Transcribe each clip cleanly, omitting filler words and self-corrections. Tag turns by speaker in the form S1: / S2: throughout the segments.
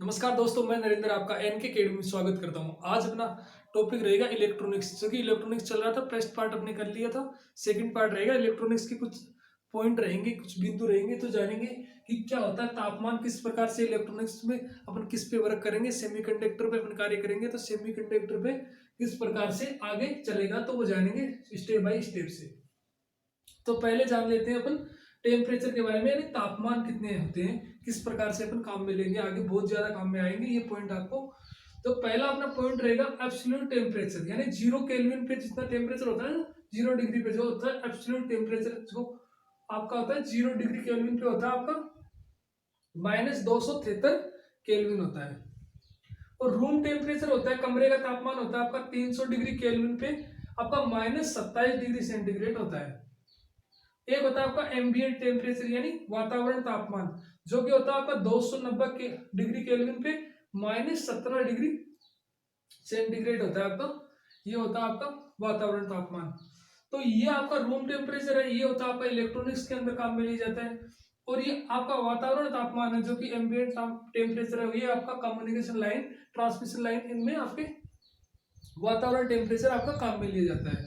S1: नमस्कार दोस्तों, मैं नरेंद्र आपका एनके अकेडमी में स्वागत करता हूं। आज अपना टॉपिक रहेगा इलेक्ट्रॉनिक्स। जो कि इलेक्ट्रॉनिक्स चल रहा था, फर्स्ट पार्ट अपने कर लिया था। सेकंड पार्ट रहेगा इलेक्ट्रॉनिक्स के कुछ पॉइंट रहेंगे, कुछ बिंदु रहेंगे, तो जानेंगे कि क्या होता है तापमान, किस प्रकार से इलेक्ट्रॉनिक्स में अपन किस पे वर्क करेंगे। सेमीकंडक्टर पे अपन कार्य करेंगे तो सेमीकंडक्टर पे किस प्रकार से आगे चलेगा, तो वो जानेंगे स्टेप बाय स्टेप से। तो पहले जान लेते हैं अपन टेम्परेचर के बारे में, यानी तापमान कितने होते हैं, किस प्रकार से अपन काम में लेंगे। आगे बहुत ज्यादा काम में आएंगे ये पॉइंट आपको। तो पहला अपना पॉइंट रहेगा एब्सोल्यूट टेम्परेचर, यानी 0 केल्विन पे जितना टेम्परेचर होता है ना, 0 डिग्री पे जो होता है एब्सोल्यूट टेम्परेचर, जो आपका होता है 0 डिग्री केल्विन पे होता है आपका -273 केल्विन होता है। और रूम टेम्परेचर होता है, कमरे का तापमान होता है आपका 300 डिग्री केल्विन पे आपका -27 डिग्री सेंटीग्रेड होता है। एक होता है आपका एम्बिएंट टेम्परेचर, यानी वातावरण तापमान, जो कि होता है आपका 290 डिग्री केल्विन पे -17 डिग्री सेंटीग्रेड होता है आपका। ये होता है आपका वातावरण तापमान। तो ये आपका रूम टेम्परेचर है, ये होता है आपका इलेक्ट्रॉनिक्स के अंदर काम में लिया जाता है। और ये आपका वातावरण तापमान है, जो कि एम्बिएंट टेम्परेचर है, ये आपका कम्युनिकेशन लाइन, ट्रांसमिशन लाइन, इनमें आपके वातावरण टेम्परेचर आपका काम में लिया जाता है।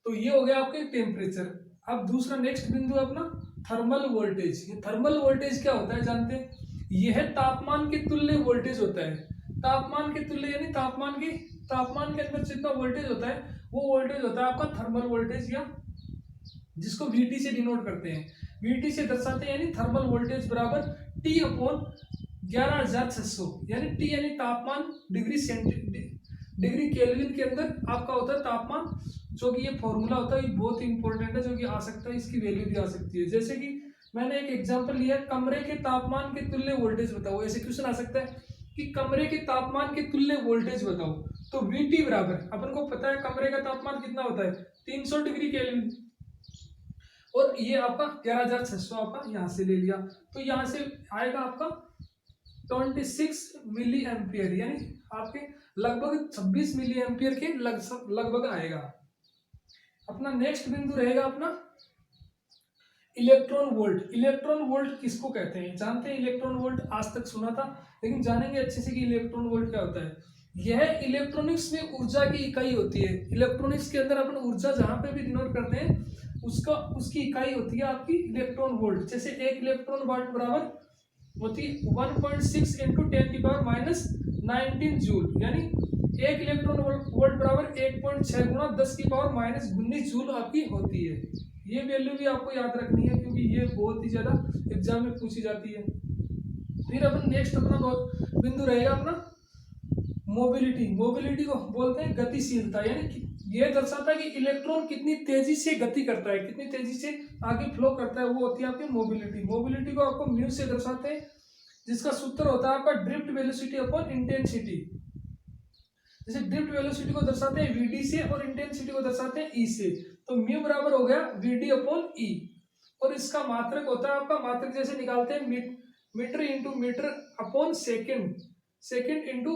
S1: तो ये हो गया आपके टेम्परेचर। अब दूसरा नेक्स्ट बिंदु है अपना थर्मल वोल्टेज। ये थर्मल वोल्टेज क्या होता है जानते हैं? यह तापमान के तुल्य वोल्टेज होता है। तापमान के तुल्य यानी तापमान के अंदर जितना वोल्टेज होता है वो वोल्टेज होता है आपका थर्मल वोल्टेज, या जिसको वीटी से डिनोट करते हैं, वीटी से दर्शाते हैं। यानी थर्मल वोल्टेज बराबर टी अपॉन 11,600, यानी टी यानी तापमान, डिग्री केल्विन के अंदर आपका होता है तापमान। जो कि ये फॉर्मूला होता है, ये बहुत ही इंपॉर्टेंट है, जो कि आ सकता है, इसकी वैल्यू भी आ सकती है। जैसे कि मैंने एक एग्जांपल लिया, कमरे के तापमान के तुल्य वोल्टेज बताओ। ऐसे क्वेश्चन आ सकता है कि कमरे के तापमान के तुल्य वोल्टेज बताओ। तो वीटी बराबर, अपन को पता है कमरे का तापमान कितना होता है, 300 डिग्री केल्विन। और ये आपका 11,600 आपका यहाँ से ले लिया, तो यहाँ से आएगा आपका 26 मिली एम्पियर, यानी आपके लगभग 26 मिली एम्पियर के लगभग आएगा। अपना नेक्स्ट बिंदु रहेगा अपना इलेक्ट्रॉन वोल्ट। इलेक्ट्रॉन वोल्ट किसको कहते हैं जानते हैं? इलेक्ट्रॉन वोल्ट आज तक सुना था, लेकिन जानेंगे अच्छे से कि इलेक्ट्रॉन वोल्ट क्या होता है। यह इलेक्ट्रॉनिक्स में ऊर्जा की इकाई होती है। इलेक्ट्रॉनिक्स के अंदर अपन ऊर्जा जहां पे भी डिनोट करते हैं उसकी इकाई होती है आपकी इलेक्ट्रॉन वोल्ट। जैसे एक इलेक्ट्रॉन वोल्ट बराबर होती है 1.6 इंटू 10⁻19 जूल, यानी एक इलेक्ट्रॉन वोल्ट बराबर 1.6 गुणा 10⁻−19 जूल आपकी होती है। ये वैल्यू भी आपको याद रखनी है, क्योंकि ये बहुत ही ज्यादा एग्जाम में पूछी जाती है। फिर अपन नेक्स्ट अपना बिंदु रहेगा अपना मोबिलिटी। मोबिलिटी को बोलते हैं गतिशीलता, यानी कि ये दर्शाता है कि इलेक्ट्रॉन कितनी तेजी से गति करता है, कितनी तेजी से आगे फ्लो करता है, वो होती है आपकी मोबिलिटी। मोबिलिटी को आपको म्यू से दर्शाते हैं, जिसका सूत्र होता है आपका ड्रिफ्ट वेलोसिटी अपॉन इंटेंसिटी। जैसे ड्रिफ्ट वेलोसिटी को दर्शाते हैं वीडी से और इंटेंसिटी को दर्शाते हैं ई से। तो म्यू बराबर हो गया वीडी अपॉन ई। और इसका मात्रक होता है आपका, मात्रक जैसे निकालते हैं metre into metre upon second, second into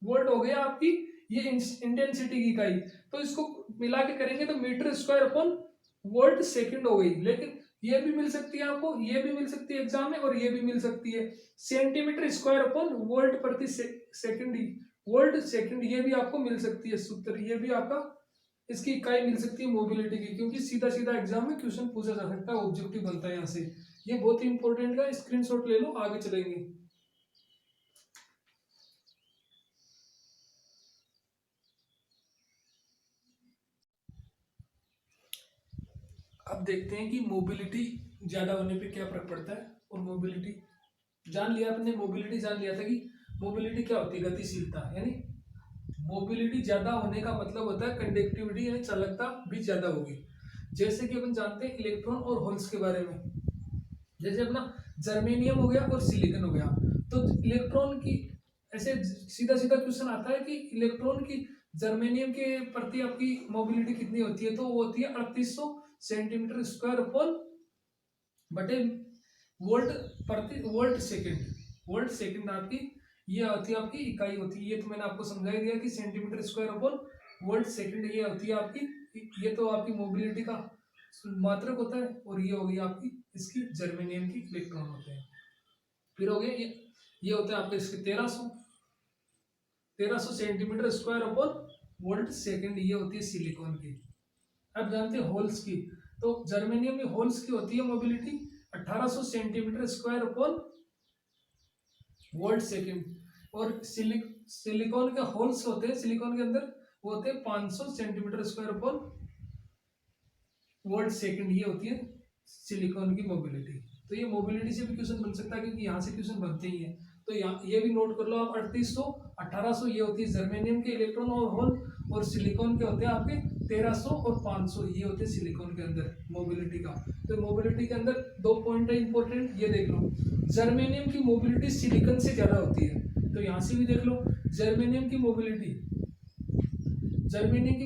S1: volt हो गया आपकी ये इंटेंसिटी की इकाई। तो इसको मिला के करेंगे तो metre square upon volt second हो गई। लेकिन ये भी मिल सकती है आपको, ये भी मिल सकती है एग्जाम में, और ये भी मिल सकती है सेंटीमीटर स्क्वायर अपॉन वोल्ट प्रति सेकंड, वोल्ट सेकंड, ये भी आपको मिल सकती है सूत्र। ये भी आपका इसकी इकाई मिल सकती है मोबिलिटी की, क्योंकि सीधा सीधा एग्जाम में क्वेश्चन पूछा जा सकता है, ऑब्जेक्टिव बनता है यहाँ से। ये बहुत ही इंपॉर्टेंट है, स्क्रीनशॉट ले लो, आगे चलेंगे। अब देखते हैं कि मोबिलिटी ज्यादा होने पे क्या फर्क पड़ता है। और मोबिलिटी जान लिया आपने, मोबिलिटी जान लिया था कि मोबिलिटी क्या होती है, गतिशीलता। यानी मोबिलिटी ज्यादा होने का मतलब होता है कंडक्टिविटी, यानी चालकता भी ज्यादा होगी। जैसे कि अपन जानते हैं इलेक्ट्रॉन और होल्स के बारे में, जैसे अपना जर्मेनियम हो गया और सिलिकॉन हो गया। तो इलेक्ट्रॉन की ऐसे सीधा सीधा क्वेश्चन आता है कि इलेक्ट्रॉन की जर्मेनियम के प्रति आपकी मोबिलिटी कितनी होती है, तो वो होती है 3800 सेंटीमीटर स्क्वायर अपॉन बटे वोल्ट प्रति वोल्ट सेकंड। वोल्ट सेकंड आपकी ये होती है, आपकी इकाई होती है। ये तो मैंने आपको समझा ही दिया कि centimetre square upon volt second ये होती है आपकी। ये तो आपकी मोबिलिटी का मात्रक होता है, और ये हो गई आपकी इसकी जर्मेनियम की इलेक्ट्रॉन होते हैं। फिर हो गया ये ये होता है आपके इसके 1300 centimetre square upon volt second, ये होती है सिलिकॉन की। अब जानते हैं होल्स की, तो जर्मेनियम में होल्स की होती है mobility 1800 centimetre square upon volt second, और सिलिकॉन के होल्स होते हैं सिलिकॉन के अंदर, वो होते हैं 500 centimetre square upon volt second, ये होती है सिलिकॉन की मोबिलिटी। तो ये मोबिलिटी से भी क्वेश्चन बन सकता है, क्योंकि यहाँ से क्वेश्चन बनते ही हैं। तो यहाँ ये भी नोट कर लो आप, 3800 1800 ये होती है जर्मेनियम के इलेक्ट्रॉन और होल, और सिलिकॉन के होते हैं आपके 1300 और 500, ये होते हैं सिलिकॉन के अंदर मोबिलिटी का। तो मोबिलिटी के अंदर 2 पॉइंट है इंपॉर्टेंट, ये देख लो। जर्मेनियम की मोबिलिटी सिलिकॉन से ज़्यादा होती है, तो यहाँ से भी देख लो जर्मेनियम की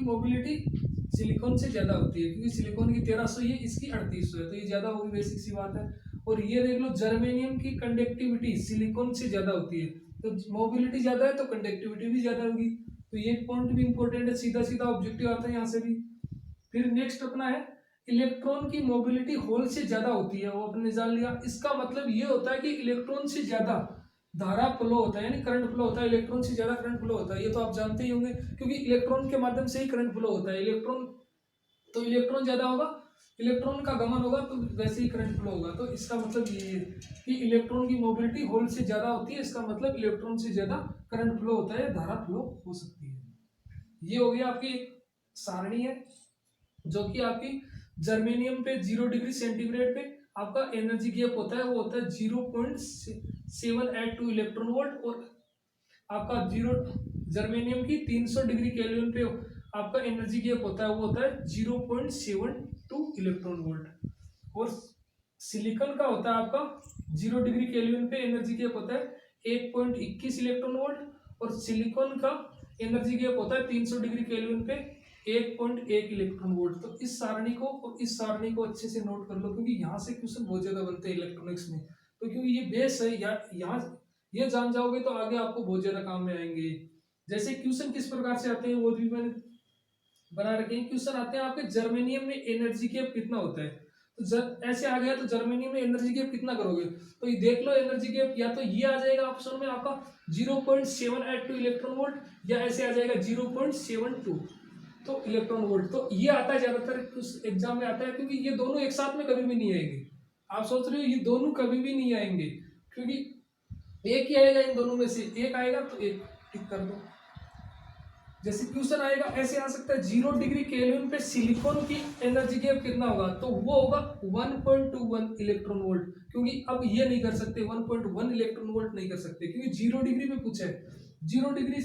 S1: मोबिलिटी सिलिकॉन से ज़्यादा होती है, क्योंकि सिलिकॉन की 1300 है, इसकी 3800 है, तो ये ज़्यादा होगी, बेसिक सी बात है। और ये देख लो जर्मेनियम की कंडक्टिविटी सिलिकॉन से ज़्यादा होती है, तो मोबिलिटी ज़्यादा है तो कंडक्टिविटी भी ज़्यादा होगी। तो ये पॉइंट भी इंपॉर्टेंट है, सीधा सीधा ऑब्जेक्टिव आता है यहाँ से भी। फिर नेक्स्ट अपना है इलेक्ट्रॉन की मोबिलिटी होल से ज़्यादा होती है, वो अपने जान लिया। इसका मतलब ये होता है कि इलेक्ट्रॉन से ज़्यादा धारा फ्लो होता है, यानी करंट फ्लो होता है, इलेक्ट्रॉन से ज़्यादा करंट फ्लो होता है, ये तो आप जानते ही होंगे, क्योंकि इलेक्ट्रॉन के माध्यम से ही करंट फ्लो होता है। इलेक्ट्रॉन ज़्यादा होगा, इलेक्ट्रॉन का गमन होगा, तो वैसे ही करंट फ्लो होगा। तो इसका मतलब ये है कि इलेक्ट्रॉन की मोबिलिटी होल से ज़्यादा होती है, इसका मतलब इलेक्ट्रॉन से ज़्यादा करंट फ्लो होता है, धारा फ्लो हो सकती है। ये हो गया आपकी सारणी है, जो कि आपकी जर्मेनियम पे 0 डिग्री सेंटीग्रेड पे आपका एनर्जी गैप होता है, वो होता है 0.782 इलेक्ट्रॉन वोल्ट, और आपका जर्मेनियम की 300 डिग्री केल्विन पे आपका एनर्जी गैप होता है, वो होता है 0.72 इलेक्ट्रॉन वोल्ट। और सिलिकॉन का होता है आपका 0 डिग्री केल्विन पे एनर्जी गैप होता है 1.21 इलेक्ट्रॉन वोल्ट, और सिलिकॉन का एनर्जी गैप होता है 300 डिग्री केल्विन पे 1.1 इलेक्ट्रॉन वोल्ट। तो इस सारणी को और इस सारणी को अच्छे से नोट कर लो, क्योंकि यहाँ से क्वेश्चन बहुत ज्यादा बनते हैं इलेक्ट्रॉनिक्स में। तो क्योंकि ये बेस है, यहाँ ये जान जाओगे तो आगे आपको बहुत ज्यादा काम में आएंगे। जैसे क्वेश्चन किस प्रकार से आते हैं वो भी मैंने बना रखे हैं। क्वेश्चन आते हैं आपके जर्मेनियम में एनर्जी गैप कितना होता है, तो ऐसे आ गया तो जर्मेनियम में एनर्जी गैप कितना करोगे, तो ये देख लो एनर्जी गैप, या तो ये आ जाएगा ऑप्शन में आपका 0.782 इलेक्ट्रॉन वोल्ट, या ऐसे आ जाएगा 0.72 तो इलेक्ट्रॉन वोल्ट। तो ये आता है ज्यादातर कुछ एग्जाम में आता है, क्योंकि ये दोनों एक साथ में कभी भी नहीं आएंगे। आप सोच रहे हो ये दोनों कभी भी नहीं आएंगे, क्योंकि एक ही आएगा, इन दोनों में से एक आएगा, तो एक टिक कर दो। जैसे क्वेश्चन आएगा ऐसे आ सकता है 0 डिग्री केल्विन पे सिलिकॉन की एनर्जी गैप कितना होगा, तो वो होगा 1.21 इलेक्ट्रॉन वोल्ट, क्योंकि अब ये नहीं कर सकते 1.1 इलेक्ट्रॉन वोल्ट नहीं कर सकते, क्योंकि 0 डिग्री पे पूछा है, 0 डिग्री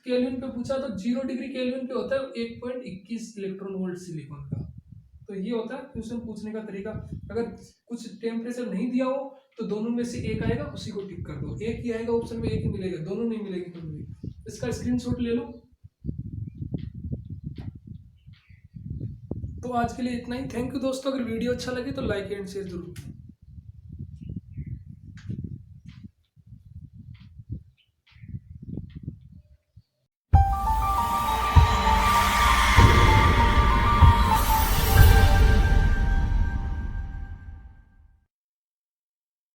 S1: केल्विन पे पूछा, तो 0 डिग्री केल्विन पे होता है 1.21 इलेक्ट्रॉन वोल्ट सिलिकॉन का। तो ये होता है क्वेश्चन पूछने का तरीका। अगर कुछ टेम्परेचर नहीं दिया हो तो दोनों में से एक आएगा, उसी को टिक कर दो, एक ही आएगा ऑप्शन में, एक ही मिलेगा, दोनों नहीं मिलेंगे कभी भी। इसका स्क्रीनशॉट ले लो। तो आज के लिए इतना ही। थैंक यू दोस्तों, अगर वीडियो अच्छा लगे तो लाइक एंड शेयर जरूर।